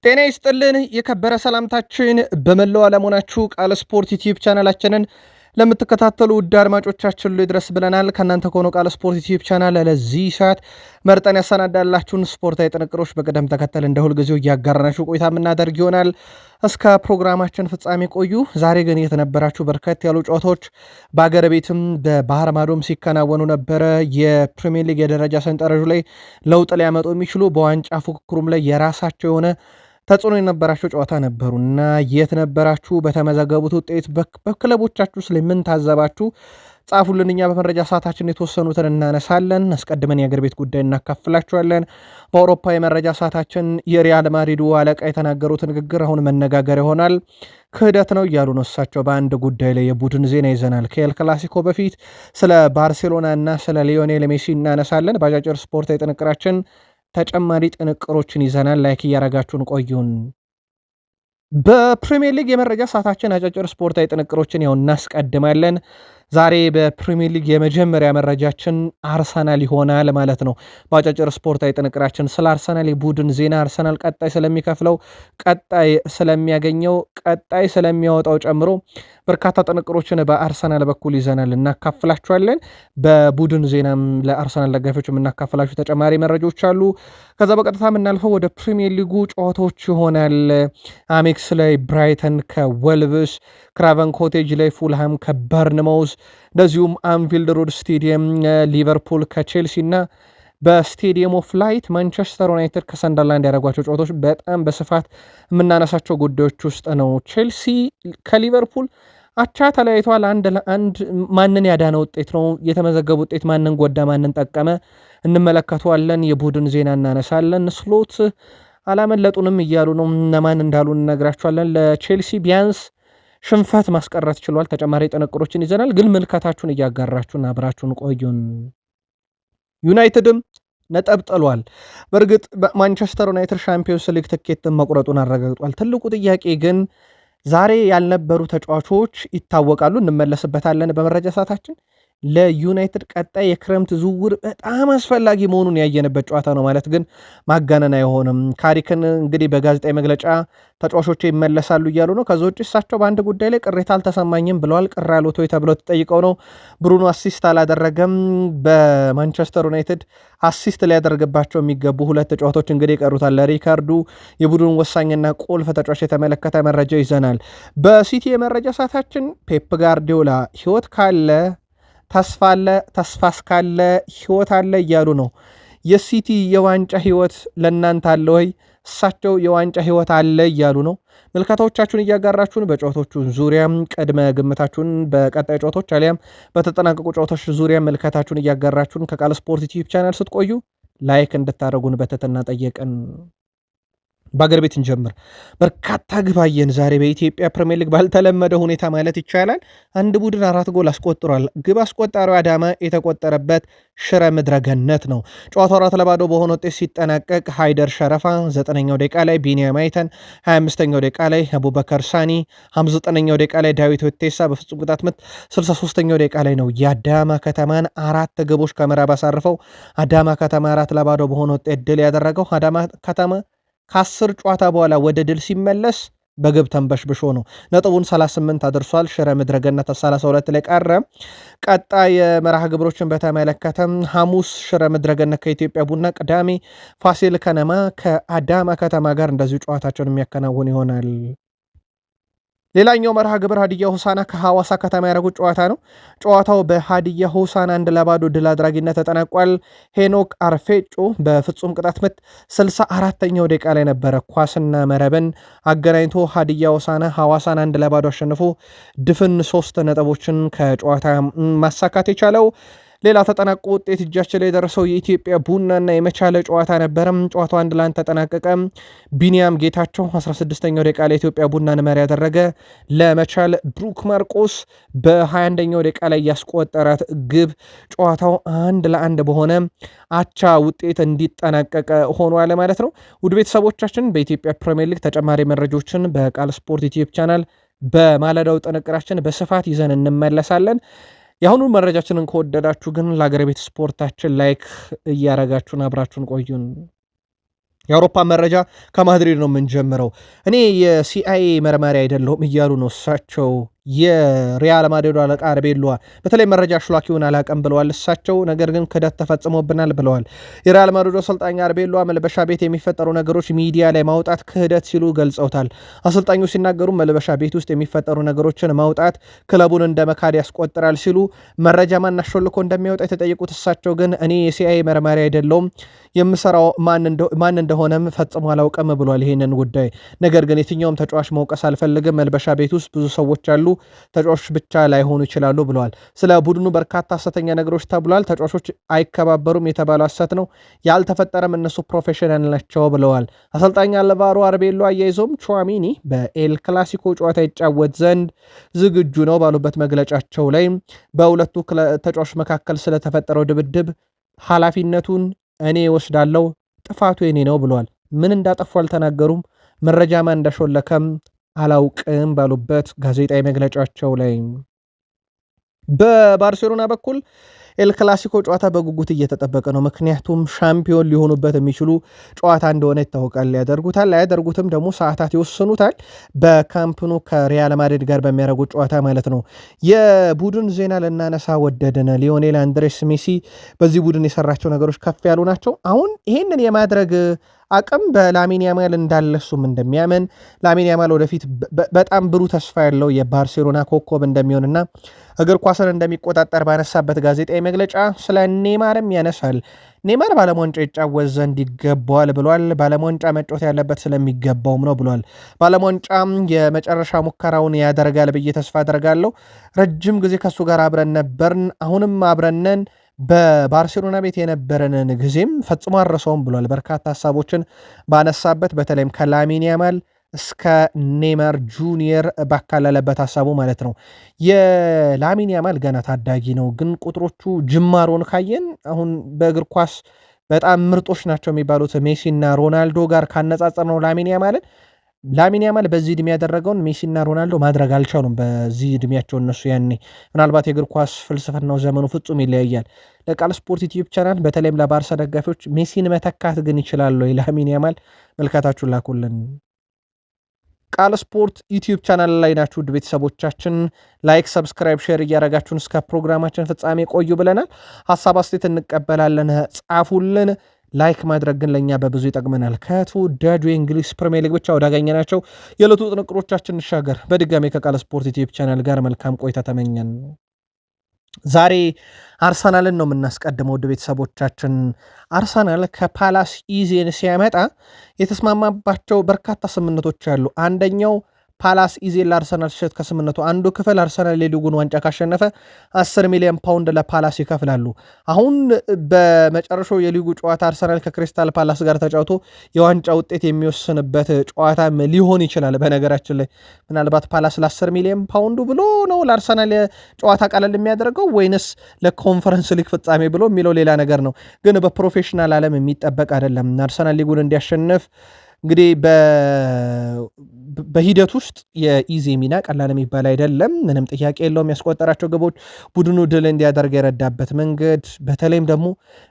ጤና ይስጥልን የከበረ ሰላምታችን በመላው ዓለም ሆናችሁ ቃል ስፖርት ዩቲዩብ ቻናላችንን ለምትከታተሉ ውድ አድማጮቻችን ሁሉ ይድረስ ብለናል። ከእናንተ ከሆነው ቃል ስፖርት ዩቲዩብ ቻናል ለዚህ ሰዓት መርጠን ያሰናዳላችሁን ስፖርታዊ ጥንቅሮች በቅደም ተከተል እንደ ሁልጊዜው እያጋራናችሁ ቆይታ የምናደርግ ይሆናል። እስከ ፕሮግራማችን ፍጻሜ ቆዩ። ዛሬ ግን የተነበራችሁ በርከት ያሉ ጨዋታዎች በአገር ቤትም በባህር ማዶም ሲከናወኑ ነበረ። የፕሪሚየር ሊግ የደረጃ ሰንጠረዡ ላይ ለውጥ ሊያመጡ የሚችሉ በዋንጫ ፉክክሩም ላይ የራሳቸው የሆነ ተጽዕኖ የነበራቸው ጨዋታ ነበሩ እና የት ነበራችሁ? በተመዘገቡት ውጤት በክለቦቻችሁ ስለምን ታዘባችሁ? ጻፉልን። እኛ በመረጃ ሰዓታችን የተወሰኑትን እናነሳለን። አስቀድመን የአገር ቤት ጉዳይ እናካፍላችኋለን። በአውሮፓ የመረጃ ሰዓታችን የሪያል ማድሪዱ አለቃ የተናገሩት ንግግር አሁን መነጋገር ይሆናል። ክህደት ነው እያሉ ነው እሳቸው። በአንድ ጉዳይ ላይ የቡድን ዜና ይዘናል። ከኤል ክላሲኮ በፊት ስለ ባርሴሎና እና ስለ ሊዮኔል ሜሲ እናነሳለን። በአጫጭር ስፖርታዊ ጥንቅራችን ተጨማሪ ጥንቅሮችን ይዘናል። ላይክ እያረጋችሁን ቆዩን። በፕሪሚየር ሊግ የመረጃ ሰዓታችን አጫጭር ስፖርታዊ ጥንቅሮችን ያው እናስቀድማለን። ዛሬ በፕሪሚየር ሊግ የመጀመሪያ መረጃችን አርሰናል ይሆናል ማለት ነው። በአጫጭር ስፖርታዊ ጥንቅራችን ስለ አርሰናል የቡድን ዜና፣ አርሰናል ቀጣይ ስለሚከፍለው፣ ቀጣይ ስለሚያገኘው፣ ቀጣይ ስለሚያወጣው ጨምሮ በርካታ ጥንቅሮችን በአርሰናል በኩል ይዘናል እናካፍላችኋለን። በቡድን ዜናም ለአርሰናል ደጋፊዎች የምናካፍላችሁ ተጨማሪ መረጃዎች አሉ። ከዛ በቀጥታ የምናልፈው ወደ ፕሪሚየር ሊጉ ጨዋታዎች ይሆናል። አሜክስ ላይ ብራይተን ከወልቭስ፣ ክራቨን ኮቴጅ ላይ ፉልሃም ከበርንማውዝ፣ እንደዚሁም አንፊልድ ሮድ ስቴዲየም ሊቨርፑል ከቼልሲ እና በስቴዲየም ኦፍ ላይት ማንቸስተር ዩናይትድ ከሰንደርላንድ ያደረጓቸው ጨዋታዎች በጣም በስፋት የምናነሳቸው ጉዳዮች ውስጥ ነው። ቼልሲ ከሊቨርፑል አቻ ተለያይቷል። 1-1 ማንን ያዳነ ውጤት ነው? የተመዘገበ ውጤት ማንን ጎዳ፣ ማንን ጠቀመ? እንመለከተዋለን። የቡድን ዜና እናነሳለን። ስሎት አላመለጡንም እያሉ ነው። እነማን እንዳሉ እንነግራችኋለን። ለቼልሲ ቢያንስ ሽንፈት ማስቀረት ችሏል። ተጨማሪ ጥንቅሮችን ይዘናል። ግን ምልከታችሁን እያጋራችሁን አብራችሁን ቆዩን። ዩናይትድም ነጥብ ጥሏል። በእርግጥ ማንቸስተር ዩናይትድ ሻምፒዮንስ ሊግ ትኬትን መቁረጡን አረጋግጧል። ትልቁ ጥያቄ ግን ዛሬ ያልነበሩ ተጫዋቾች ይታወቃሉ። እንመለስበታለን በመረጃ ሰዓታችን። ለዩናይትድ ቀጣይ የክረምት ዝውውር በጣም አስፈላጊ መሆኑን ያየንበት ጨዋታ ነው ማለት ግን ማጋነን አይሆንም። ካሪክን እንግዲህ በጋዜጣዊ መግለጫ ተጫዋቾች ይመለሳሉ እያሉ ነው። ከዛ ውጭ እሳቸው በአንድ ጉዳይ ላይ ቅሬታ አልተሰማኝም ብለዋል። ቅር ያሉት ወይ ተብለው ተጠይቀው ነው። ብሩኖ አሲስት አላደረገም። በማንቸስተር ዩናይትድ አሲስት ሊያደርግባቸው የሚገቡ ሁለት ተጫዋቾች እንግዲህ ይቀሩታል። ለሪካርዱ የቡድን ወሳኝና ቁልፍ ተጫዋች የተመለከተ መረጃ ይዘናል። በሲቲ የመረጃ ሰዓታችን ፔፕ ጋርዲዮላ ህይወት ካለ ተስፋ አለ፣ ተስፋ እስካለ ህይወት አለ እያሉ ነው። የሲቲ የዋንጫ ህይወት ለእናንተ አለ ወይ? እሳቸው የዋንጫ ህይወት አለ እያሉ ነው። ምልከታዎቻችሁን እያጋራችሁን በጨዋታዎቹ ዙሪያም ቅድመ ግምታችሁን በቀጣይ ጨዋታዎች አሊያም በተጠናቀቁ ጨዋታዎች ዙሪያ ምልከታችሁን እያጋራችሁን ከቃል ስፖርት ዩቲዩብ ቻናል ስትቆዩ ላይክ እንድታደርጉን በትህትና ጠየቅን። በአገር ቤት እንጀምር። በርካታ ግብ አየን ዛሬ በኢትዮጵያ ፕሪሚየር ሊግ ባልተለመደ ሁኔታ ማለት ይቻላል። አንድ ቡድን 4 ጎል አስቆጥሯል። ግብ አስቆጣሪው አዳማ የተቆጠረበት ሽረ ምድረ ገነት ነው። ጨዋታው 4-0 በሆነ ውጤት ሲጠናቀቅ ሃይደር ሸረፋ 9ኛው ደቂቃ ላይ፣ ቢኒያም አይተን 25ኛው ደቂቃ ላይ፣ አቡበከር ሳኒ 59ኛው ደቂቃ ላይ፣ ዳዊት ወቴሳ በፍጹም ቅጣት ምት 63ኛው ደቂቃ ላይ ነው የአዳማ ከተማን 4 ግቦች ከምዕራብ አሳርፈው አዳማ ከተማ 4-0 በሆነ ውጤት ድል ያደረገው። አዳማ ከተማ ከ10 ጨዋታ በኋላ ወደ ድል ሲመለስ በግብ ተንበሽብሾ ነው። ነጥቡን 38 አድርሷል። ሽረ ምድረ ገነት 32 ላይ ቀረ። ቀጣይ የመርሃ ግብሮችን በተመለከተም ሐሙስ ሽረ ምድረ ገነት ከኢትዮጵያ ቡና፣ ቅዳሜ ፋሲል ከነማ ከአዳማ ከተማ ጋር እንደዚሁ ጨዋታቸውን የሚያከናውን ይሆናል። ሌላኛው መርሃ ግብር ሀዲያ ሆሳና ከሐዋሳ ከተማ ያደረጉት ጨዋታ ነው። ጨዋታው በሀዲያ ሆሳና 1-0 ድል አድራጊነት ተጠናቋል። ሄኖክ አርፌጮ በፍጹም ቅጣት ምት 64ኛው ደቂቃ ላይ ነበረ ኳስና መረብን አገናኝቶ ሀዲያ ሆሳና ሐዋሳን 1-0 አሸንፎ ድፍን 3 ነጥቦችን ከጨዋታ ማሳካት የቻለው። ሌላ ተጠናቆ ውጤት እጃችን ላይ የደረሰው የኢትዮጵያ ቡናና የመቻለ ጨዋታ ነበረም። ጨዋታው 1-1 ተጠናቀቀ። ቢኒያም ጌታቸው 16ኛው ደቂቃ ላይ ኢትዮጵያ ቡናን መሪ ያደረገ። ለመቻል ብሩክ ማርቆስ በ21ኛው ደቂቃ ላይ ያስቆጠራት ግብ ጨዋታው 1-1 በሆነ አቻ ውጤት እንዲጠናቀቅ ሆኗል ማለት ነው። ውድ ቤተሰቦቻችን በኢትዮጵያ ፕሪሚየር ሊግ ተጨማሪ መረጃዎችን በቃል ስፖርት ዩቲዩብ ቻናል በማለዳው ጥንቅራችን በስፋት ይዘን እንመለሳለን። የአሁኑን መረጃችንን ከወደዳችሁ ግን ለአገር ቤት ስፖርታችን ላይክ እያረጋችሁን አብራችሁን ቆዩን። የአውሮፓ መረጃ ከማድሪድ ነው የምንጀምረው። እኔ የሲአይኤ መርማሪ አይደለሁም እያሉ ነው እሳቸው የሪያል ማድሪድ አለቃ አርቤሎዋ በተለይ መረጃ አሽሏኪውን አላቀም ብለዋል እሳቸው። ነገር ግን ክደት ተፈጽሞብናል ብለዋል። የሪያል ማድሪድ አሰልጣኝ አርቤሎዋ መልበሻ ቤት የሚፈጠሩ ነገሮች ሚዲያ ላይ ማውጣት ክህደት ሲሉ ገልጸውታል። አሰልጣኙ ሲናገሩ መልበሻ ቤት ውስጥ የሚፈጠሩ ነገሮችን ማውጣት ክለቡን እንደ መካድ ያስቆጥራል ሲሉ መረጃ ማን አሾልኮ እንደሚያወጣ የተጠየቁት እሳቸው ግን እኔ የሲአይኤ መርማሪ አይደለሁም የምሰራው ማን እንደሆነም ፈጽሞ አላውቅም ብሏል። ይሄንን ጉዳይ ነገር ግን የትኛውም ተጫዋች መውቀስ አልፈልግም። መልበሻ ቤት ውስጥ ብዙ ሰዎች አሉ፣ ተጫዋቾች ብቻ ላይሆኑ ይችላሉ ብለዋል። ስለ ቡድኑ በርካታ ሐሰተኛ ነገሮች ተብሏል። ተጫዋቾች አይከባበሩም የተባለው ሐሰት ነው፣ ያልተፈጠረም እነሱ ፕሮፌሽናል ናቸው ብለዋል። አሰልጣኝ አልቫሮ አርቤሎ አያይዞም ቹዋሚኒ በኤል ክላሲኮ ጨዋታ ይጫወት ዘንድ ዝግጁ ነው ባሉበት መግለጫቸው ላይ በሁለቱ ተጫዋቾች መካከል ስለተፈጠረው ድብድብ ኃላፊነቱን እኔ ወስዳለው፣ ጥፋቱ የኔ ነው ብለዋል። ምን እንዳጠፉ አልተናገሩም። መረጃ ማን እንዳሾለከም አላውቅም ባሉበት ጋዜጣዊ መግለጫቸው ላይ በባርሴሎና በኩል ኤል ክላሲኮ ጨዋታ በጉጉት እየተጠበቀ ነው። ምክንያቱም ሻምፒዮን ሊሆኑበት የሚችሉ ጨዋታ እንደሆነ ይታወቃል። ያደርጉታል አያደርጉትም ደግሞ ሰዓታት ይወስኑታል። በካምፕኑ ከሪያል ማድሪድ ጋር በሚያደርጉት ጨዋታ ማለት ነው። የቡድን ዜና ልናነሳ ወደድን። ሊዮኔል አንድሬስ ሜሲ በዚህ ቡድን የሰራቸው ነገሮች ከፍ ያሉ ናቸው። አሁን ይህንን የማድረግ አቅም በላሚን ያማል እንዳለሱም እንደሚያምን ላሚን ያማል ወደፊት በጣም ብሩህ ተስፋ ያለው የባርሴሎና ኮከብ እንደሚሆንና እግር ኳስን እንደሚቆጣጠር ባነሳበት ጋዜጣዊ መግለጫ ስለ ኔማርም ያነሳል። ኔማር ባለም ዋንጫ ይጫወት ዘንድ ይገባዋል ብሏል። ባለም ዋንጫ መጫወት ያለበት ስለሚገባውም ነው ብሏል። ባለም ዋንጫም የመጨረሻ ሙከራውን ያደርጋል ብዬ ተስፋ አደርጋለሁ። ረጅም ጊዜ ከሱ ጋር አብረን ነበርን፣ አሁንም አብረነን በባርሴሎና ቤት የነበረንን ጊዜም ፈጽሞ አረሰውም ብሏል። በርካታ ሀሳቦችን ባነሳበት በተለይም ከላሚን ያማል እስከ ኔይማር ጁኒየር ባካለለበት ሀሳቡ ማለት ነው። የላሚን ያማል ገና ታዳጊ ነው፣ ግን ቁጥሮቹ ጅማሮን ካየን አሁን በእግር ኳስ በጣም ምርጦች ናቸው የሚባሉት ሜሲና ሮናልዶ ጋር ካነጻጸር ነው ላሚን ያማል በዚህ ዕድሜ ያደረገውን ሜሲና ሮናልዶ ማድረግ አልቻሉም። በዚህ ዕድሜያቸው እነሱ ያኔ ምናልባት የእግር ኳስ ፍልስፍናው ዘመኑ ፍጹም ይለያያል። ለቃል ስፖርት ዩቲዩብ ቻናል በተለይም ለባርሳ ደጋፊዎች ሜሲን መተካት ግን ይችላሉ ላሚን ያማል? መልካታችሁን ላኩልን። ቃል ስፖርት ዩቲዩብ ቻናል ላይ ናችሁ ውድ ቤተሰቦቻችን። ላይክ፣ ሰብስክራይብ፣ ሼር እያደረጋችሁን እስከ ፕሮግራማችን ፍጻሜ ቆዩ ብለናል። ሀሳብ አስተያየት እንቀበላለን፣ ጻፉልን። ላይክ ማድረግ ግን ለእኛ በብዙ ይጠቅመናል። ከተወዳጁ የእንግሊዝ ፕሪሚየር ሊግ ብቻ ወዳገኘናቸው የዕለቱ ጥንቅሮቻችን እንሻገር። በድጋሚ ከቃል ስፖርት ዩቲዩብ ቻናል ጋር መልካም ቆይታ ተመኘን። ዛሬ አርሰናልን ነው የምናስቀድመው ውድ ቤተሰቦቻችን። አርሰናል ከፓላስ ኢዜን ሲያመጣ የተስማማባቸው በርካታ ስምምነቶች አሉ። አንደኛው ፓላስ ኢዜን ለአርሰናል ሲሸጥ ከስምምነቱ አንዱ ክፍል አርሰናል የሊጉን ዋንጫ ካሸነፈ 10 ሚሊዮን ፓውንድ ለፓላስ ይከፍላሉ። አሁን በመጨረሻው የሊጉ ጨዋታ አርሰናል ከክሪስታል ፓላስ ጋር ተጫውቶ የዋንጫ ውጤት የሚወስንበት ጨዋታ ሊሆን ይችላል። በነገራችን ላይ ምናልባት ፓላስ ለ10 ሚሊዮን ፓውንዱ ብሎ ነው ለአርሰናል ጨዋታ ቀለል የሚያደርገው ወይንስ ለኮንፈረንስ ሊግ ፍጻሜ ብሎ የሚለው ሌላ ነገር ነው። ግን በፕሮፌሽናል ዓለም የሚጠበቅ አይደለም። አርሰናል ሊጉን እንዲያሸንፍ እንግዲህ በሂደት ውስጥ የኢዜ ሚና ቀላል የሚባል አይደለም። ምንም ጥያቄ የለውም። ያስቆጠራቸው ግቦች ቡድኑ ድል እንዲያደርግ የረዳበት መንገድ፣ በተለይም ደግሞ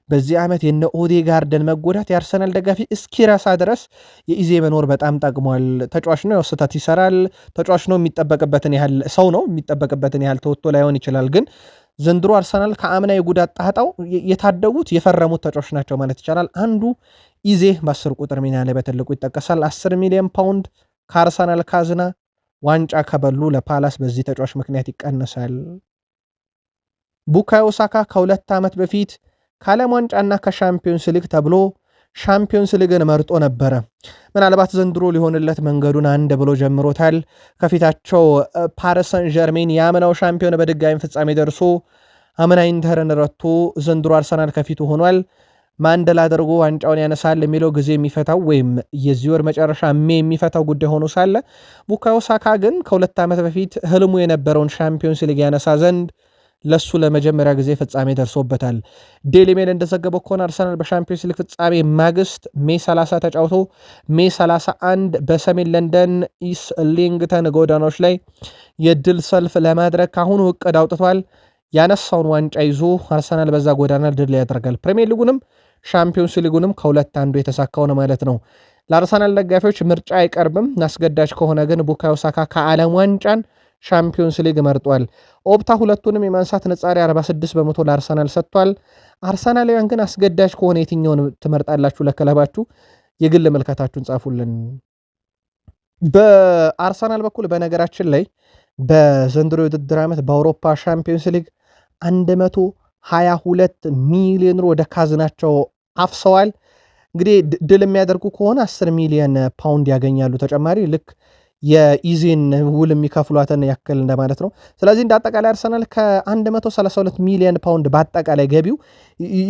በዚህ ዓመት የነ ኦዴጋርድን መጎዳት የአርሰናል ደጋፊ እስኪረሳ ድረስ የኢዜ መኖር በጣም ጠቅሟል። ተጫዋች ነው፣ ስህተት ይሰራል። ተጫዋች ነው፣ የሚጠበቅበትን ያህል ሰው ነው፣ የሚጠበቅበትን ያህል ተወጥቶ ላይሆን ይችላል። ግን ዘንድሮ አርሰናል ከአምና የጉዳት ጣጣው የታደጉት የፈረሙት ተጫዋች ናቸው ማለት ይቻላል። አንዱ ኢዜ በ10 ቁጥር ሚና ላይ በትልቁ ይጠቀሳል። 10 ሚሊዮን ፓውንድ ከአርሰናል ካዝና ዋንጫ ከበሉ ለፓላስ በዚህ ተጫዋች ምክንያት ይቀነሳል። ቡካዮ ሳካ ከ2 ዓመት በፊት ከዓለም ዋንጫና ከሻምፒዮንስ ሊግ ተብሎ ሻምፒዮንስ ሊግን መርጦ ነበረ። ምናልባት ዘንድሮ ሊሆንለት መንገዱን አንድ ብሎ ጀምሮታል። ከፊታቸው ፓሪስ ሰን ዠርሜን የአምናው ሻምፒዮን በድጋሚ ፍጻሜ ደርሶ አምና ኢንተርን ረቶ ዘንድሮ አርሰናል ከፊቱ ሆኗል። ማንደል አድርጎ ዋንጫውን ያነሳል የሚለው ጊዜ የሚፈታው ወይም የዚህ ወር መጨረሻ የሚፈታው ጉዳይ ሆኖ ሳለ ቡካዮ ሳካ ግን ከ2 ዓመት በፊት ህልሙ የነበረውን ሻምፒዮንስ ሊግ ያነሳ ዘንድ ለሱ ለመጀመሪያ ጊዜ ፍጻሜ ደርሶበታል። ዴሊ ሜል እንደዘገበው ከሆነ አርሰናል በሻምፒዮንስ ሊግ ፍጻሜ ማግስት ሜይ 30 ተጫውቶ ሜይ 31 በሰሜን ለንደን ኢስሊንግተን ጎዳናዎች ላይ የድል ሰልፍ ለማድረግ ካሁኑ እቅድ አውጥቷል። ያነሳውን ዋንጫ ይዞ አርሰናል በዛ ጎዳና ድል ያደርጋል። ፕሪሚየር ሊጉንም ሻምፒዮንስ ሊጉንም ከሁለት አንዱ የተሳካው ነው ማለት ነው። ለአርሰናል ደጋፊዎች ምርጫ አይቀርብም። አስገዳጅ ከሆነ ግን ቡካዮ ሳካ ከዓለም ዋንጫን ሻምፒዮንስ ሊግ መርጧል። ኦፕታ ሁለቱንም የማንሳት ንጻሬ 46% ለአርሰናል ሰጥቷል። አርሰናላውያን ግን አስገዳጅ ከሆነ የትኛውን ትመርጣላችሁ? ለክለባችሁ የግል መልከታችሁን ጻፉልን። በአርሰናል በኩል በነገራችን ላይ በዘንድሮ የውድድር ዓመት በአውሮፓ ሻምፒዮንስ ሊግ 122 ሚሊዮን ወደ ካዝናቸው አፍሰዋል። እንግዲህ ድል የሚያደርጉ ከሆነ 10 ሚሊዮን ፓውንድ ያገኛሉ ተጨማሪ፣ ልክ የኢዜን ውል የሚከፍሏትን ያክል እንደማለት ነው። ስለዚህ እንደ አጠቃላይ አርሰናል ከ132 ሚሊዮን ፓውንድ በአጠቃላይ ገቢው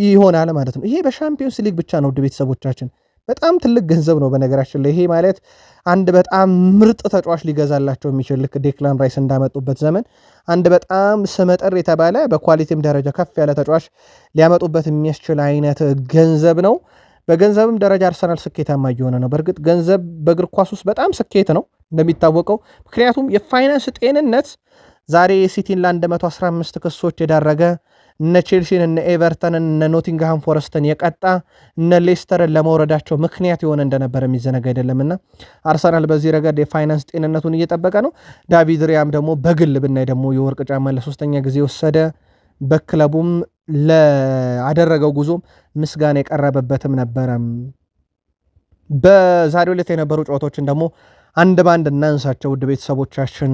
ይሆናል ማለት ነው። ይሄ በሻምፒዮንስ ሊግ ብቻ ነው ውድ ቤተሰቦቻችን፣ በጣም ትልቅ ገንዘብ ነው። በነገራችን ላይ ይሄ ማለት አንድ በጣም ምርጥ ተጫዋች ሊገዛላቸው የሚችል ልክ ዴክላን ራይስ እንዳመጡበት ዘመን አንድ በጣም ስመጥር የተባለ በኳሊቲም ደረጃ ከፍ ያለ ተጫዋች ሊያመጡበት የሚያስችል አይነት ገንዘብ ነው። በገንዘብም ደረጃ አርሰናል ስኬታማ እየሆነ ነው። በእርግጥ ገንዘብ በእግር ኳስ ውስጥ በጣም ስኬት ነው እንደሚታወቀው፣ ምክንያቱም የፋይናንስ ጤንነት ዛሬ ሲቲን ለ115 ክሶች የዳረገ እነ ቼልሲን እነ ኤቨርተንን እነ ኖቲንግሃም ፎረስትን የቀጣ እነ ሌስተርን ለመውረዳቸው ምክንያት የሆነ እንደነበረ የሚዘነጋ አይደለምና አርሰናል በዚህ ረገድ የፋይናንስ ጤንነቱን እየጠበቀ ነው። ዳቪድ ሪያም ደግሞ በግል ብናይ ደግሞ የወርቅ ጫማ ለሶስተኛ ጊዜ ወሰደ። በክለቡም ለአደረገው ጉዞም ምስጋና የቀረበበትም ነበረ። በዛሬው ዕለት የነበሩ ጨዋታዎችን ደግሞ አንድ ባንድ እናንሳቸው ውድ ቤተሰቦቻችን።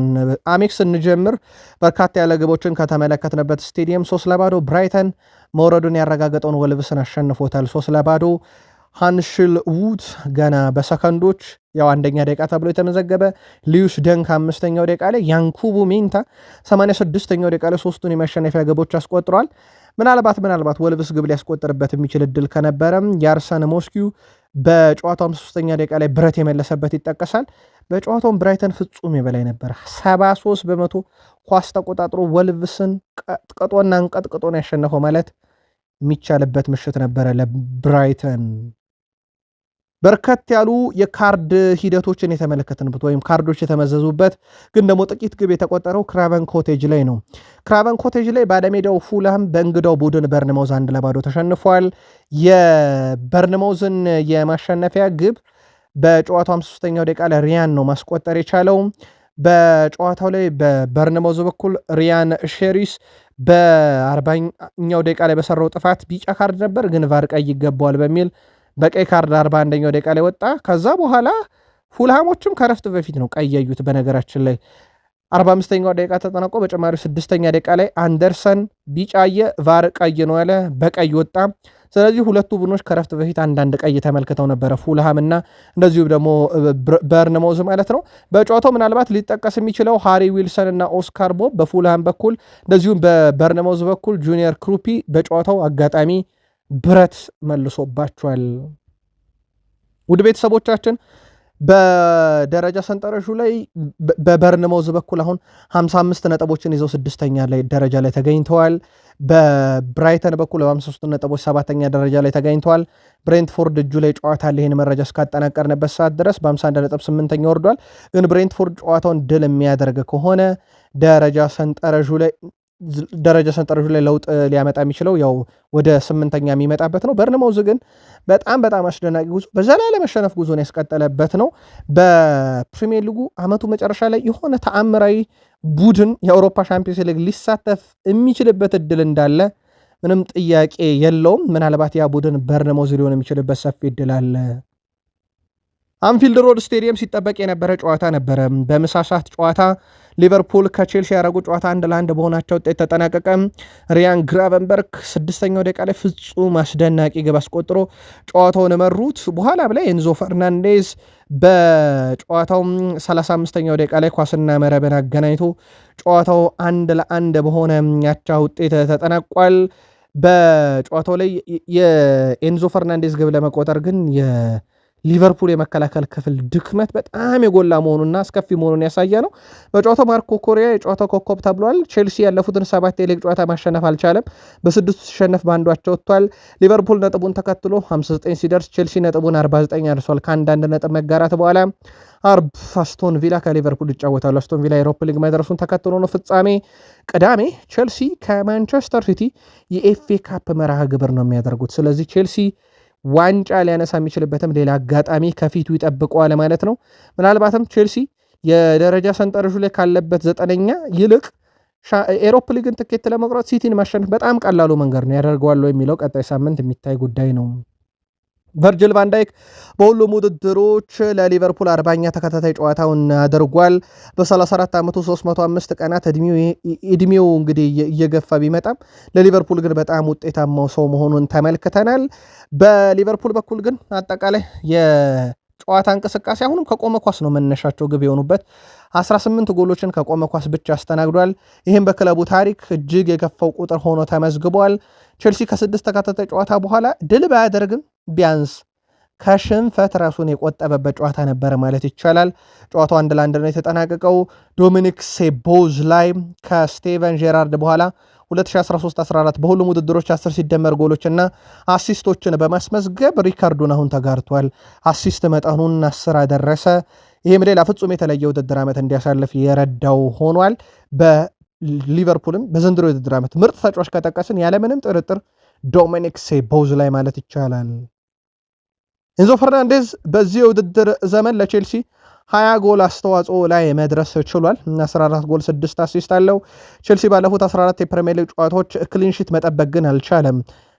አሜክስ እንጀምር። በርካታ ያለ ግቦችን ከተመለከትንበት ስቴዲየም 3-0 ብራይተን መውረዱን ያረጋገጠውን ወልቭስን አሸንፎታል። 3-0 ሃንሽል ውድ ገና በሰከንዶች ያው አንደኛ ደቂቃ ተብሎ የተመዘገበ ሊዩስ ደንክ 5ኛው ደቂቃ ላይ ያንኩቡ ሜንታ 86ኛው ደቂቃ ላይ ሶስቱን የማሸነፊያ ግቦች አስቆጥሯል። ምናልባት ወልቭስ ግብ ሊያስቆጥርበት የሚችል እድል ከነበረም የአርሰን ሞስኪው በጨዋታው 3ኛ ደቂቃ ላይ ብረት የመለሰበት ይጠቀሳል። በጨዋታውም ብራይተን ፍጹም የበላይ ነበር። 73% ኳስ ተቆጣጥሮ ወልቭስን ቀጥቅጦና እንቀጥቅጦን ያሸነፈው ማለት የሚቻልበት ምሽት ነበረ ለብራይተን። በርከት ያሉ የካርድ ሂደቶችን የተመለከትንበት ወይም ካርዶች የተመዘዙበት ግን ደግሞ ጥቂት ግብ የተቆጠረው ክራቨን ኮቴጅ ላይ ነው። ክራቨን ኮቴጅ ላይ ባለሜዳው ፉልሃም በእንግዳው ቡድን በርንማውዝ 1-0 ተሸንፏል። የበርንማውዝን የማሸነፊያ ግብ በጨዋታው 53ኛው ደቂቃ ላይ ሪያን ነው ማስቆጠር የቻለው። በጨዋታው ላይ በበርንማውዝ በኩል ሪያን ሼሪስ በ40ኛው ደቂቃ ላይ በሰራው ጥፋት ቢጫ ካርድ ነበር፣ ግን ቫር ቀይ ይገባዋል በሚል በቀይ ካርድ 41ኛው ደቂቃ ላይ ወጣ። ከዛ በኋላ ፉልሃሞችም ከረፍት በፊት ነው ቀይ ያዩት። በነገራችን ላይ 45ኛው ደቂቃ ተጠናቆ በጨማሪው 6ኛ ደቂቃ ላይ አንደርሰን ቢጫየ ቫር ቀይ ነው ያለ በቀይ ወጣ። ስለዚህ ሁለቱ ቡድኖች ከረፍት በፊት አንዳንድ ቀይ ተመልክተው ነበረ፣ ፉልሃም እና እንደዚሁም ደግሞ በርንማውዝ ማለት ነው። በጨዋታው ምናልባት ሊጠቀስ የሚችለው ሃሪ ዊልሰን እና ኦስካር ቦብ በፉልሃም በኩል እንደዚሁም በበርንማውዝ በኩል ጁኒየር ክሩፒ በጨዋታው አጋጣሚ ብረት መልሶባቸዋል። ውድ ቤተሰቦቻችን በደረጃ ሰንጠረዡ ላይ በበርንማውዝ በኩል አሁን 55 ነጥቦችን ይዘው 6ኛ ላይ ደረጃ ላይ ተገኝተዋል። በብራይተን በኩል 53 ነጥቦች 7ኛ ደረጃ ላይ ተገኝተዋል። ብሬንትፎርድ እጁ ላይ ጨዋታ አለ። ይህን መረጃ እስካጠናቀርንበት ሰዓት ድረስ በ51 ነጥብ 8ኛ ወርዷል። ግን ብሬንትፎርድ ጨዋታውን ድል የሚያደርግ ከሆነ ደረጃ ሰንጠረዡ ላይ ለውጥ ሊያመጣ የሚችለው ያው ወደ 8ኛ የሚመጣበት ነው። በርንማውዝ ግን በጣም አስደናቂ ጉዞ በዘላለም መሸነፍ ጉዞን ያስቀጠለበት ነው። በፕሪሚየር ሊጉ አመቱ መጨረሻ ላይ የሆነ ተአምራዊ ቡድን የአውሮፓ ሻምፒዮንስ ሊግ ሊሳተፍ የሚችልበት እድል እንዳለ ምንም ጥያቄ የለውም። ምናልባት ያ ቡድን በርንማውዝ ሊሆን የሚችልበት ሰፊ እድል አለ። አንፊልድ ሮድ ስቴዲየም ሲጠበቅ የነበረ ጨዋታ ነበረ። በምሳ ሰዓት ጨዋታ ሊቨርፑል ከቼልሲ ያደረጉ ጨዋታ 1-1 በሆናቸው ውጤት ተጠናቀቀ። ሪያን ግራቨንበርግ 6ኛው ደቂቃ ላይ ፍጹም አስደናቂ ግብ አስቆጥሮ ጨዋታውን መሩት። በኋላ ላይ ኤንዞ ፈርናንዴዝ በጨዋታው 35ኛው ደቂቃ ላይ ኳስና መረብን አገናኝቶ ጨዋታው 1-1 በሆነ ያቻ ውጤት ተጠናቋል። በጨዋታው ላይ የኤንዞ ፈርናንዴዝ ግብ ለመቆጠር ግን ሊቨርፑል የመከላከል ክፍል ድክመት በጣም የጎላ መሆኑና አስከፊ መሆኑን ያሳየ ነው። በጨዋታው ማርኮ ኮሪያ የጨዋታው ኮከብ ተብሏል። ቼልሲ ያለፉትን 7 የሊግ ጨዋታ ማሸነፍ አልቻለም። በስድስቱ ሲሸነፍ በአንዷቸው ወጥቷል። ሊቨርፑል ነጥቡን ተከትሎ 59 ሲደርስ ቼልሲ ነጥቡን 49 አድርሷል። ከአንዳንድ ነጥብ መጋራት በኋላ አርብ አስቶን ቪላ ከሊቨርፑል ይጫወታሉ። አስቶን ቪላ የአውሮፓ ሊግ መድረሱን ተከትሎ ነው ፍጻሜ። ቅዳሜ ቼልሲ ከማንቸስተር ሲቲ የኤፍኤ ካፕ መርሃ ግብር ነው የሚያደርጉት። ስለዚህ ቼልሲ ዋንጫ ሊያነሳ የሚችልበትም ሌላ አጋጣሚ ከፊቱ ይጠብቀዋል ማለት ነው። ምናልባትም ቼልሲ የደረጃ ሰንጠረዡ ላይ ካለበት 9ኛ ይልቅ ኤሮፕ ሊግን ትኬት ለመቁረጥ ሲቲን ማሸነፍ በጣም ቀላሉ መንገድ ነው። ያደርገዋል የሚለው ቀጣይ ሳምንት የሚታይ ጉዳይ ነው። ቨርጅል ቫንዳይክ በሁሉም ውድድሮች ለሊቨርፑል 40ኛ ተከታታይ ጨዋታውን አድርጓል። በ34 ዓመቱ 305 ቀናት እድሜው እንግዲህ እየገፋ ቢመጣም ለሊቨርፑል ግን በጣም ውጤታማው ሰው መሆኑን ተመልክተናል። በሊቨርፑል በኩል ግን አጠቃላይ የጨዋታ እንቅስቃሴ አሁንም ከቆመ ኳስ ነው መነሻቸው ግብ የሆኑበት 18 ጎሎችን ከቆመ ኳስ ብቻ አስተናግዷል። ይህም በክለቡ ታሪክ እጅግ የከፋው ቁጥር ሆኖ ተመዝግቧል። ቼልሲ ከ6 ተከታታይ ጨዋታ በኋላ ድል ባያደርግም ቢያንስ ከሽንፈት ራሱን የቆጠበበት ጨዋታ ነበረ ማለት ይቻላል። ጨዋታው 1-1 ነው የተጠናቀቀው። ዶሚኒክ ሴቦዝ ላይ ከስቴቨን ጄራርድ በኋላ 2013-14 በሁሉም ውድድሮች 10 ሲደመር ጎሎችና አሲስቶችን በማስመዝገብ ሪካርዱን አሁን ተጋርቷል። አሲስት መጠኑን 10 አደረሰ። ይህም ሌላ ፍጹም የተለየ ውድድር ዓመት እንዲያሳልፍ የረዳው ሆኗል። በሊቨርፑልም በዘንድሮ የውድድር ዓመት ምርጥ ተጫዋች ከጠቀስን ያለምንም ጥርጥር ዶሚኒክ ሴቦዝ ላይ ማለት ይቻላል። ኤንዞ ፈርናንዴዝ በዚህ የውድድር ዘመን ለቼልሲ 20 ጎል አስተዋጽኦ ላይ መድረስ ችሏል። 14 ጎል 6 አሲስት አለው። ቼልሲ ባለፉት 14 የፕሪሚየር ሊግ ጨዋታዎች ክሊንሺት መጠበቅ ግን አልቻለም።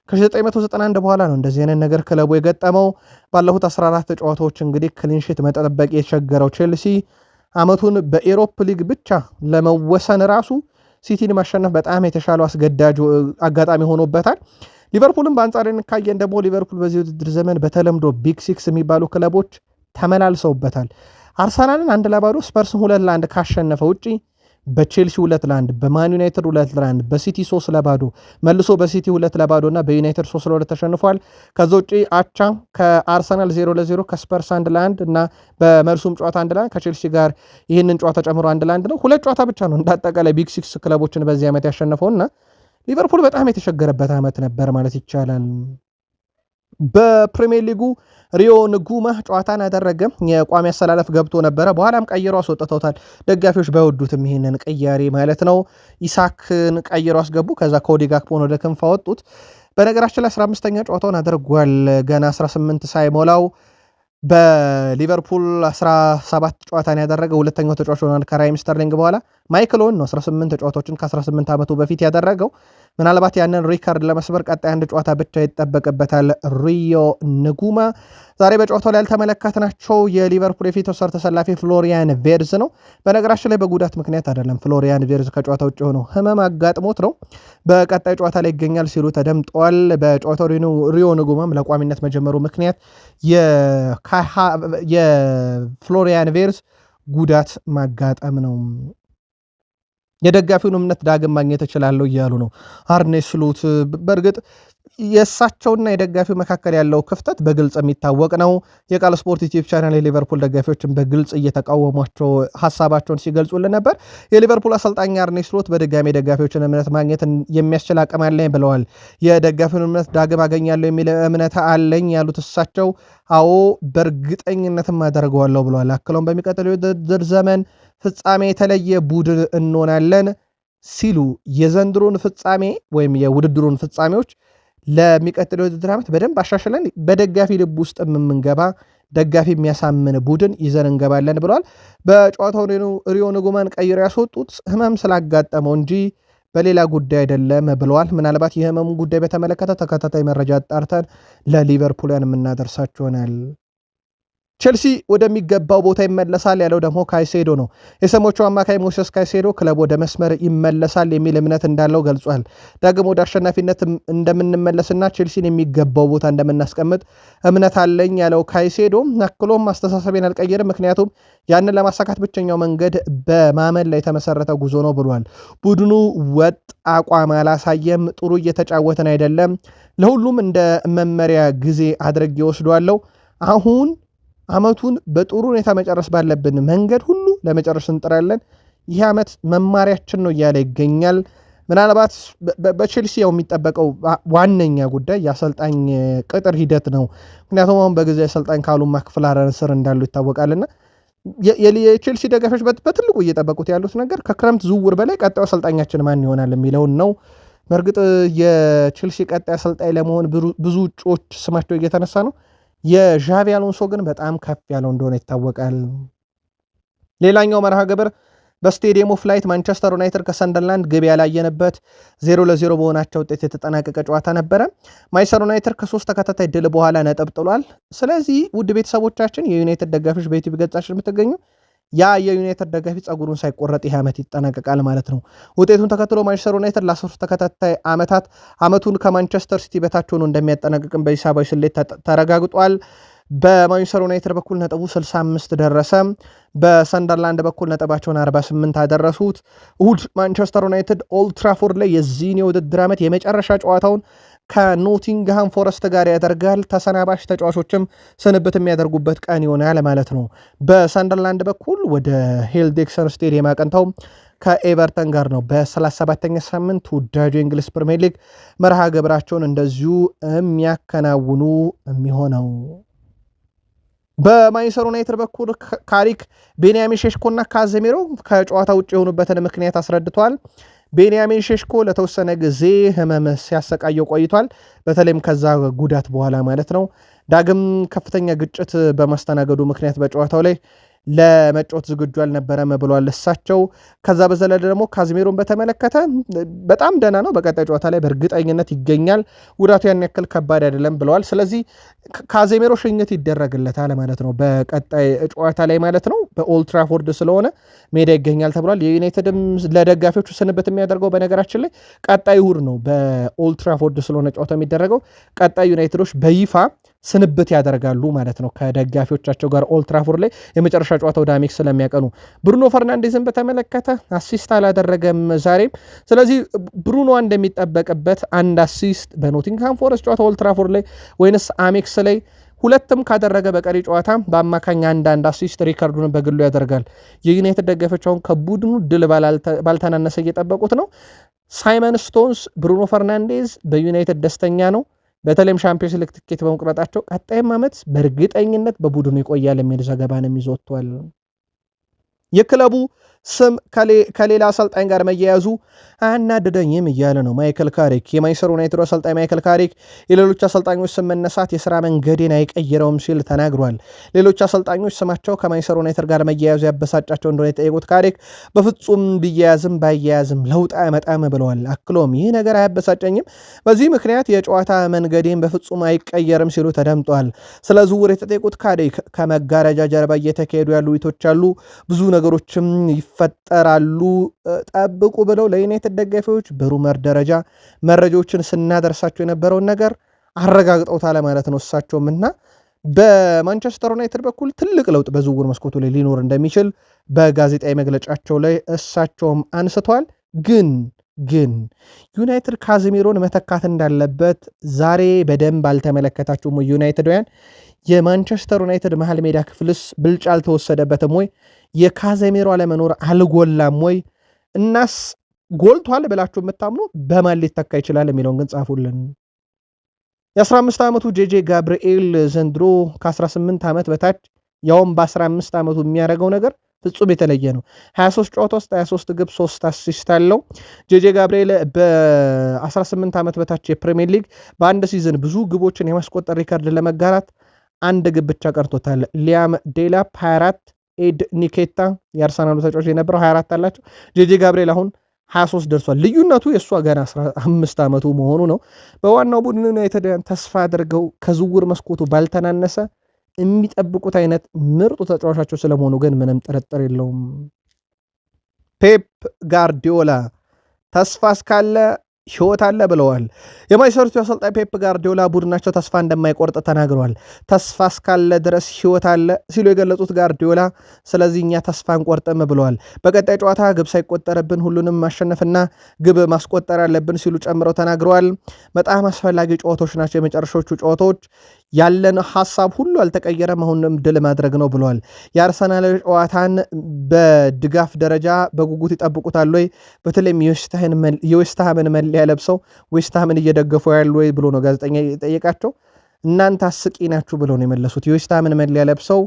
ከ1991 በኋላ ነው እንደዚህ አይነት ነገር ክለቡ የገጠመው። ባለፉት 14 ጨዋታዎች እንግዲህ ክሊንሺት መጠበቅ የቸገረው ቼልሲ አመቱን በኤሮፕ ሊግ ብቻ ለመወሰን ራሱ ሲቲን ማሸነፍ በጣም የተሻለው አስገዳጅ አጋጣሚ ሆኖበታል። ሊቨርፑልም በአንጻር ካየን ደግሞ ሊቨርፑል በዚህ ውድድር ዘመን በተለምዶ ቢግ ሲክስ የሚባሉ ክለቦች ተመላልሰውበታል። አርሰናልን 1-0፣ ስፐርስን 2-1 ካሸነፈ ውጪ በቼልሲ 2-1፣ በማን ዩናይትድ 2-1፣ በሲቲ 3-0 መልሶ በሲቲ 2-0 እና በዩናይትድ 3-2 ተሸንፏል። ከዛ ውጪ አቻ ከአርሰናል 0-0፣ ከስፐርስ 1-1 እና በመልሱም ጨዋታ 1-1 ከቼልሲ ጋር ይህንን ጨዋታ ጨምሮ 1-1 ነው። ሁለት ጨዋታ ብቻ ነው እንዳጠቃላይ ቢግ ሲክስ ክለቦችን በዚህ ዓመት ያሸነፈውና ሊቨርፑል በጣም የተቸገረበት ዓመት ነበር ማለት ይቻላል። በፕሪሚየር ሊጉ ሪዮ ንጉማ ጨዋታን ያደረገ የቋሚ አሰላለፍ ገብቶ ነበረ። በኋላም ቀይሮ አስወጥተውታል። ደጋፊዎች ባይወዱትም ይሄንን ቅያሬ ማለት ነው። ኢሳክን ቀይሮ አስገቡ። ከዛ ኮዲ ጋክፖን ወደ ክንፍ አወጡት። በነገራችን ላይ 15ኛ ጨዋታውን አድርጓል ገና 18 ሳይሞላው። በሊቨርፑል 17 ጨዋታን ያደረገ ሁለተኛው ተጫዋች ሆኗል ከራይም ስተርሊንግ በኋላ። ማይክል ኦዌን ነው 18 ጨዋታዎችን ከ18 ዓመቱ በፊት ያደረገው። ምናልባት ያንን ሪካርድ ለመስበር ቀጣይ አንድ ጨዋታ ብቻ ይጠበቅበታል ሪዮ ንጉማ። ዛሬ በጨዋታው ላይ ያልተመለከትናቸው የሊቨርፑል የፊት ወሰር ተሰላፊ ፍሎሪያን ቬርዝ ነው። በነገራችን ላይ በጉዳት ምክንያት አይደለም ፍሎሪያን ቬርዝ ከጨዋታ ውጭ ሆነው ህመም አጋጥሞት ነው። በቀጣይ ጨዋታ ላይ ይገኛል ሲሉ ተደምጠዋል። በጨዋታው ሪዮ ንጉማም ለቋሚነት መጀመሩ ምክንያት የፍሎሪያን ቬርዝ ጉዳት ማጋጠም ነው። የደጋፊውን እምነት ዳግም ማግኘት እችላለሁ እያሉ ነው አርኔ ስሎት። በእርግጥ የእሳቸውና የደጋፊው መካከል ያለው ክፍተት በግልጽ የሚታወቅ ነው። የቃል ስፖርት ዩቲዩብ ቻናል የሊቨርፑል ደጋፊዎችን በግልጽ እየተቃወሟቸው ሀሳባቸውን ሲገልጹልን ነበር። የሊቨርፑል አሰልጣኝ አርኔ ስሎት በድጋሚ የደጋፊዎችን እምነት ማግኘት የሚያስችል አቅም አለኝ ብለዋል። የደጋፊውን እምነት ዳግም አገኛለሁ የሚል እምነት አለኝ ያሉት እሳቸው አዎ በእርግጠኝነትም አደርገዋለሁ ብለዋል። አክለውም በሚቀጥለው የውድድር ዘመን ፍጻሜ የተለየ ቡድን እንሆናለን ሲሉ የዘንድሮን ፍጻሜ ወይም የውድድሩን ፍጻሜዎች ለሚቀጥለው የውድድር ዓመት በደንብ አሻሽለን በደጋፊ ልብ ውስጥ የምንገባ ደጋፊ የሚያሳምን ቡድን ይዘን እንገባለን ብለዋል። በጨዋታው ሪዮ ንጉማን ቀይሮ ያስወጡት ህመም ስላጋጠመው እንጂ በሌላ ጉዳይ አይደለም ብለዋል። ምናልባት የህመሙ ጉዳይ በተመለከተ ተከታታይ መረጃ አጣርተን ለሊቨርፑልያን የምናደርሳቸው ይሆናል። ቼልሲ ወደሚገባው ቦታ ይመለሳል ያለው ደግሞ ካይሴዶ ነው። የሰሞቹ አማካይ ሞሴስ ካይሴዶ ክለብ ወደ መስመር ይመለሳል የሚል እምነት እንዳለው ገልጿል። ዳግም ወደ አሸናፊነት እንደምንመለስና ቼልሲን የሚገባው ቦታ እንደምናስቀምጥ እምነት አለኝ ያለው ካይሴዶ አክሎም አስተሳሰቤን አልቀየርም፣ ምክንያቱም ያንን ለማሳካት ብቸኛው መንገድ በማመን ላይ የተመሰረተ ጉዞ ነው ብሏል። ቡድኑ ወጥ አቋም አላሳየም፣ ጥሩ እየተጫወተን አይደለም፣ ለሁሉም እንደ መመሪያ ጊዜ አድርጌ ወስዷለሁ። አሁን አመቱን በጥሩ ሁኔታ መጨረስ ባለብን መንገድ ሁሉ ለመጨረስ እንጥራለን። ይህ ዓመት መማሪያችን ነው እያለ ይገኛል። ምናልባት በቼልሲ ያው የሚጠበቀው ዋነኛ ጉዳይ የአሰልጣኝ ቅጥር ሂደት ነው። ምክንያቱም አሁን በጊዜ አሰልጣኝ ካሉማ ክፍላረን ስር እንዳሉ ይታወቃልና የቼልሲ ደጋፊዎች በትልቁ እየጠበቁት ያሉት ነገር ከክረምት ዝውውር በላይ ቀጣዩ አሰልጣኛችን ማን ይሆናል የሚለውን ነው። በእርግጥ የቼልሲ ቀጣይ አሰልጣኝ ለመሆን ብዙ እጩዎች ስማቸው እየተነሳ ነው። የዣቪ አሎንሶ ግን በጣም ከፍ ያለው እንደሆነ ይታወቃል። ሌላኛው መርሃ ግብር በስቴዲየም ኦፍ ላይት ማንቸስተር ዩናይትድ ከሰንደርላንድ ግብ ያላየንበት 0-0 በሆናቸው ውጤት የተጠናቀቀ ጨዋታ ነበረ። ማንቸስተር ዩናይትድ ከ3 ተከታታይ ድል በኋላ ነጥብ ጥሏል። ስለዚህ ውድ ቤተሰቦቻችን የዩናይትድ ደጋፊዎች በዩቲዩብ ገጻችን የምትገኙ ያ የዩናይትድ ደጋፊ ጸጉሩን ሳይቆረጥ ይህ ዓመት ይጠናቀቃል ማለት ነው። ውጤቱን ተከትሎ ማንቸስተር ዩናይትድ ለ13 ተከታታይ ዓመታት ዓመቱን ከማንቸስተር ሲቲ በታች ሆኖ እንደሚያጠናቅቅም በሂሳባዊ ስሌት ተረጋግጧል። በማንቸስተር ዩናይትድ በኩል ነጥቡ 65 ደረሰ። በሰንደርላንድ በኩል ነጥባቸውን 48 አደረሱት። እሁድ ማንቸስተር ዩናይትድ ኦልድ ትራፎርድ ላይ የዚህን የውድድር ዓመት የመጨረሻ ጨዋታውን ከኖቲንግሃም ፎረስት ጋር ያደርጋል። ተሰናባሽ ተጫዋቾችም ስንብት የሚያደርጉበት ቀን ይሆናል ማለት ነው። በሰንደርላንድ በኩል ወደ ሄልዴክሰን ስቴዲየም አቀንተው ከኤቨርተን ጋር ነው በ37ኛ ሳምንት ውዳጁ የእንግሊዝ ፕሪሚየር ሊግ መርሃ ግብራቸውን እንደዚሁ የሚያከናውኑ የሚሆነው። በማንቸስተር ዩናይትድ በኩል ካሪክ፣ ቤንያሚን ሼሽኮና ካዜሜሮ ከጨዋታ ውጭ የሆኑበትን ምክንያት አስረድተዋል። ቤንያሚን ሼሽኮ ለተወሰነ ጊዜ ህመም ሲያሰቃየው ቆይቷል። በተለይም ከዛ ጉዳት በኋላ ማለት ነው። ዳግም ከፍተኛ ግጭት በማስተናገዱ ምክንያት በጨዋታው ላይ ለመጫወት ዝግጁ አልነበረም ብሏል እሳቸው። ከዛ በዘለለ ደግሞ ካዝሜሮን በተመለከተ በጣም ደህና ነው፣ በቀጣይ ጨዋታ ላይ በእርግጠኝነት ይገኛል፣ ጉዳቱ ያን ያክል ከባድ አይደለም ብለዋል። ስለዚህ ካዜሜሮ ሽኝት ይደረግለታል ማለት ነው በቀጣይ ጨዋታ ላይ ማለት ነው። በኦልድ ትራፎርድ ስለሆነ ሜዳ ይገኛል ተብሏል። የዩናይትድም ለደጋፊዎቹ ስንብት የሚያደርገው በነገራችን ላይ ቀጣይ እሁድ ነው። በኦልድ ትራፎርድ ስለሆነ ጨዋታ የሚደረገው ቀጣይ ዩናይትዶች በይፋ ስንብት ያደርጋሉ ማለት ነው ከደጋፊዎቻቸው ጋር ኦልድ ትራፎርድ ላይ የመጨረሻ ጨዋታ ወደ አሜክስ ስለሚያቀኑ። ብሩኖ ፈርናንዴዝን በተመለከተ አሲስት አላደረገም ዛሬም። ስለዚህ ብሩኖ እንደሚጠበቅበት አንድ አሲስት በኖቲንግሃም ፎረስት ጨዋታ ኦልድ ትራፎርድ ላይ ወይንስ አሜክስ ላይ ሁለትም ካደረገ በቀሪ ጨዋታ በአማካኝ አንድ አሲስት ሪካርዱን በግሉ ያደርጋል። የዩናይትድ ደጋፊዎች አሁን ከቡድኑ ድል ባልተናነሰ እየጠበቁት ነው። ሳይመን ስቶንስ፣ ብሩኖ ፈርናንዴዝ በዩናይትድ ደስተኛ ነው። በተለይም ሻምፒዮንስ ሊግ ትኬት በመቁረጣቸው ቀጣይም ዓመት በእርግጠኝነት በቡድኑ ይቆያል የሚል ዘገባንም ይዞ ወጥቷል። የክለቡ ስም ከሌላ አሰልጣኝ ጋር መያያዙ አያናድደኝም እያለ ነው ማይክል ካሪክ። የማንቸስተር ዩናይትድ አሰልጣኝ ማይክል ካሪክ የሌሎች አሰልጣኞች ስም መነሳት የስራ መንገዴን አይቀይረውም ሲል ተናግሯል። ሌሎች አሰልጣኞች ስማቸው ከማንቸስተር ዩናይትድ ጋር መያያዙ ያበሳጫቸው እንደሆነ የጠየቁት ካሪክ በፍጹም ቢያያዝም ባያያዝም ለውጥ አያመጣም ብለዋል። አክሎም ይህ ነገር አያበሳጨኝም፣ በዚህ ምክንያት የጨዋታ መንገዴን በፍጹም አይቀየርም ሲሉ ተደምጧል። ስለ ዝውውር የተጠየቁት ካሪክ ከመጋረጃ ጀርባ እየተካሄዱ ያሉ ውይይቶች አሉ፣ ብዙ ነገሮችም ይፈጠራሉ፣ ጠብቁ ብለው ለዩናይትድ ደጋፊዎች በሩመር ደረጃ መረጃዎችን ስናደርሳቸው የነበረውን ነገር አረጋግጠውታል ማለት ነው እሳቸውም። እና በማንቸስተር ዩናይትድ በኩል ትልቅ ለውጥ በዝውውር መስኮቱ ላይ ሊኖር እንደሚችል በጋዜጣዊ መግለጫቸው ላይ እሳቸውም አንስተዋል። ግን ዩናይትድ ካዝሜሮን መተካት እንዳለበት ዛሬ በደንብ አልተመለከታችሁም ወይ? ዩናይትዳውያን የማንቸስተር ዩናይትድ መሃል ሜዳ ክፍልስ ብልጫ አልተወሰደበትም ወይ? የካዘሜሮ አለመኖር አልጎላም ወይ? እናስ ጎልቷል ብላችሁ የምታምኑ በማን ሊተካ ይችላል የሚለውን ግን ጻፉልን። የ15 ዓመቱ ጄጄ ጋብርኤል ዘንድሮ ከ18 ዓመት በታች ያውም በ15 ዓመቱ የሚያደርገው ነገር ፍጹም የተለየ ነው። 23 ጨዋታ ውስጥ 23 ግብ 3 አሲስት አለው። ጄጄ ጋብርኤል በ18 ዓመት በታች የፕሪሚየር ሊግ በአንድ ሲዝን ብዙ ግቦችን የማስቆጠር ሪከርድ ለመጋራት አንድ ግብ ብቻ ቀርቶታል። ሊያም ዴላፕ 24፣ ኤድ ኒኬታ የአርሰናሉ ተጫዋች የነበረው 24 አላቸው። ጄጄ ጋብርኤል አሁን 23 ደርሷል። ልዩነቱ የእሷ ገና 15 ዓመቱ መሆኑ ነው። በዋናው ቡድን ዩናይትድ ተስፋ አድርገው ከዝውውር መስኮቱ ባልተናነሰ የሚጠብቁት አይነት ምርጡ ተጫዋቻቸው ስለመሆኑ ግን ምንም ጥርጥር የለውም። ፔፕ ጋርዲዮላ ተስፋ እስካለ ህይወት አለ ብለዋል። የማንቸስተር ሲቲ አሰልጣኝ ፔፕ ጋርዲዮላ ቡድናቸው ተስፋ እንደማይቆርጥ ተናግረዋል። ተስፋ እስካለ ድረስ ህይወት አለ ሲሉ የገለጹት ጋርዲዮላ ስለዚህ እኛ ተስፋ አንቆርጥም ብለዋል። በቀጣይ ጨዋታ ግብ ሳይቆጠርብን ሁሉንም ማሸነፍና ግብ ማስቆጠር አለብን ሲሉ ጨምረው ተናግረዋል። በጣም አስፈላጊ ጨዋታዎች ናቸው የመጨረሻዎቹ ጨዋታዎች። ያለን ሀሳብ ሁሉ አልተቀየረም፣ አሁንም ድል ማድረግ ነው ብለዋል። የአርሰናል ጨዋታን በድጋፍ ደረጃ በጉጉት ይጠብቁታል ወይ? በተለይም የዌስትሃምን መለያ ለብሰው ዌስትሃምን እየደገፉ ያሉ ወይ ብሎ ነው ጋዜጠኛ የጠየቃቸው። እናንተ አስቂ ናችሁ ብለው ነው የመለሱት። የዌስትሃምን መለያ ለብሰው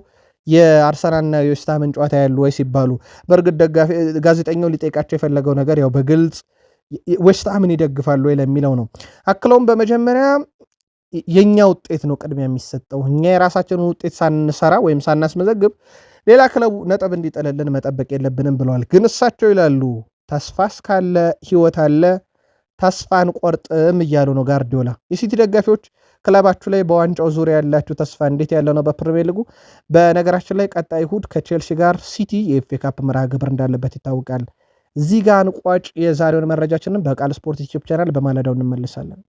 የአርሰናልና የዌስትሃምን ጨዋታ ያሉ ወይ ሲባሉ፣ በእርግጥ ጋዜጠኛው ሊጠይቃቸው የፈለገው ነገር ያው በግልጽ ዌስትሃምን ይደግፋሉ ወይ ለሚለው ነው። አክለውም በመጀመሪያ የኛ ውጤት ነው ቅድሚያ የሚሰጠው፣ እኛ የራሳችንን ውጤት ሳንሰራ ወይም ሳናስመዘግብ ሌላ ክለቡ ነጥብ እንዲጠለልን መጠበቅ የለብንም ብለዋል። ግን እሳቸው ይላሉ ተስፋ እስካለ ህይወት አለ፣ ተስፋ አንቆርጥም እያሉ ነው ጋርዲዮላ። የሲቲ ደጋፊዎች ክለባችሁ ላይ በዋንጫው ዙሪያ ያላችሁ ተስፋ እንዴት ያለ ነው? በፕሪሚየር ሊጉ በነገራችን ላይ ቀጣይ እሁድ ከቼልሲ ጋር ሲቲ የኤፍኤ ካፕ መርሃ ግብር እንዳለበት ይታወቃል። እዚህ ጋር አንቋጭ የዛሬውን መረጃችንን በቃል ስፖርት ዩቲዩብ ቻናል በማለዳው እንመልሳለን።